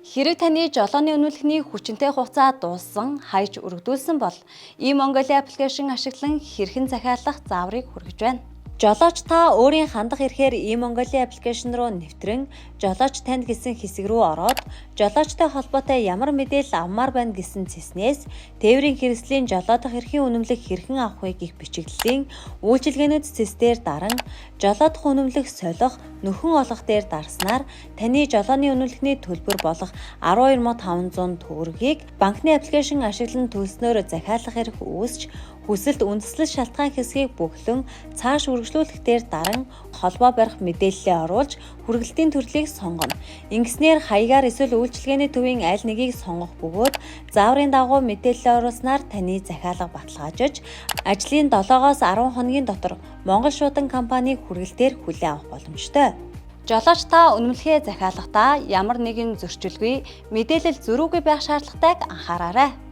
Хэрэв таны жолооны үнэлгэний хүчинтэй хугацаа дууссан, хайж өргөдүүлсэн бол e-Mongolia аппликейшн ашиглан хэрхэн захиалах зааврыг хүргэж байна. Жолооч та өөрийн хандах эрхээр e-Mongolia аппликейшн руу нэвтрэн жолооч танд гэсэн хэсэг рүү ороод жолоочтой холбоотой ямар мэдээлэл авмаар байна гэсэн цэснээс тээврийн хэрэгслийн жолоодох эрхийн үнэмлэх хэрхэн авахыг их бичиглэлийн үйлчилгээнүүд цэсдээр даран жолоодох үнэмлэх солих нөхөн олох дээр дарснаар таны жолооны үнэмлэхний төлбөр болох 12,500 төгрөгийг банкны аппликейшн ашиглан төлснөөр захиалах эрх үүсч хүсэлт үндэслэл шалтгаан хэсгийг бөглөн цааш үргэлжлүүлэх дээр даран холбоо барих мэдээллээ оруулж хүргэлтийн төрлийг сонгоно. Ингэснээр хаягаар эсвэл үйлчилгээний төвийн аль нэгийг сонгох бөгөөд зааврын дагуу мэдээлэл оруулснаар таны захиалга баталгаажиж ажлын 7-оос 10 хоногийн дотор Монгол шуудан компани хүргэлтээр хүлээн авах боломжтой. Жолооч та үнэмлэхээ захиалгахдаа ямар нэгэн зөрчилгүй мэдээлэл зөрүүгүй байх шаардлагатайг анхаараарай.